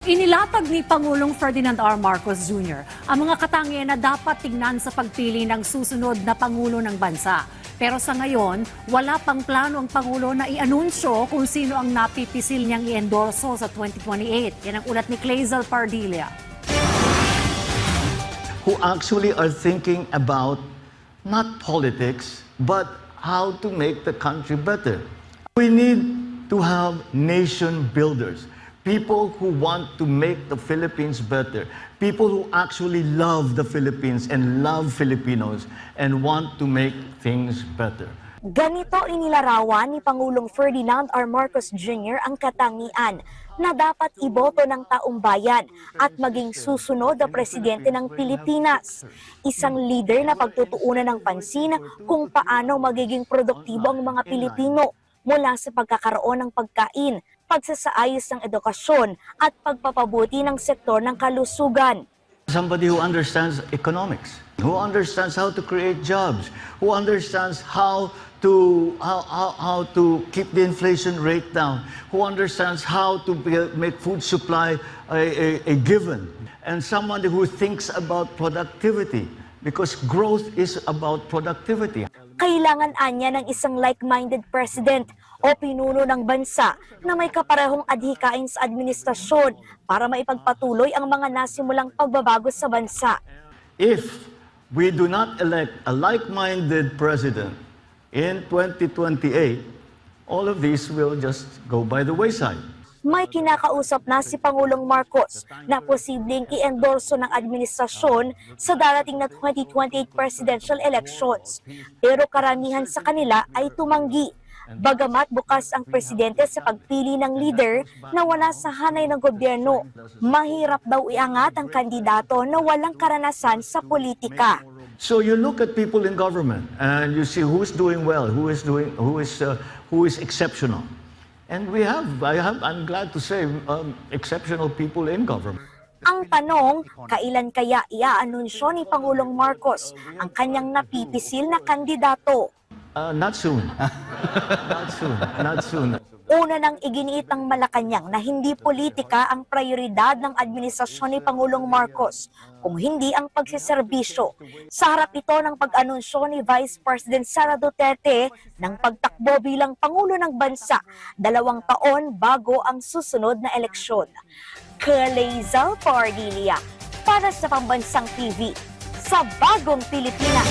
Inilatag ni Pangulong Ferdinand R. Marcos Jr. ang mga katangian na dapat tignan sa pagpili ng susunod na Pangulo ng bansa. Pero sa ngayon, wala pang plano ang Pangulo na i-anunsyo kung sino ang napipisil niyang i-endorso sa 2028. Yan ang ulat ni Clazel Pardilla. Who actually are thinking about not politics, but how to make the country better. We need to have nation builders. People who want to make the Philippines better. People who actually love the Philippines and love Filipinos and want to make things better. Ganito inilarawan ni Pangulong Ferdinand R. Marcos Jr. ang katangian na dapat iboto ng taong bayan at maging susunod na presidente ng Pilipinas. Isang leader na pagtutuunan ng pansin kung paano magiging produktibo ang mga Pilipino mula sa pagkakaroon ng pagkain, pagsasaayos ng edukasyon at pagpapabuti ng sektor ng kalusugan. Somebody who understands economics, who understands how to create jobs, who understands how to keep the inflation rate down, who understands how to make food supply a given, and someone who thinks about productivity, because growth is about productivity. Kailangan anya ng isang like-minded president o pinuno ng bansa na may kaparehong adhikain sa administrasyon para maipagpatuloy ang mga nasimulang pagbabago sa bansa. If we do not elect a like-minded president in 2028, all of these will just go by the wayside. May kinakausap na si Pangulong Marcos na posibleng i-endorso ng administrasyon sa darating na 2028 presidential elections. Pero karamihan sa kanila ay tumanggi. Bagamat bukas ang presidente sa pagpili ng leader na wala sa hanay ng gobyerno, mahirap daw iangat ang kandidato na walang karanasan sa politika. So you look at people in government and you see who's doing well, who is exceptional. And I'm glad to say, exceptional people in government. Ang tanong, kailan kaya ia-anunsyo ni Pangulong Marcos ang kanyang napipisil na kandidato? Not soon. Not soon. Una nang iginiit ng Malacanang na hindi politika ang prioridad ng administrasyon ni Pangulong Marcos, kung hindi ang pagsiserbisyo. Sa harap ito ng pag-anunsyo ni Vice President Sara Duterte ng pagtakbo bilang Pangulo ng Bansa 2 taon bago ang susunod na eleksyon. Clazel Pardilla para sa Pambansang TV sa Bagong Pilipinas.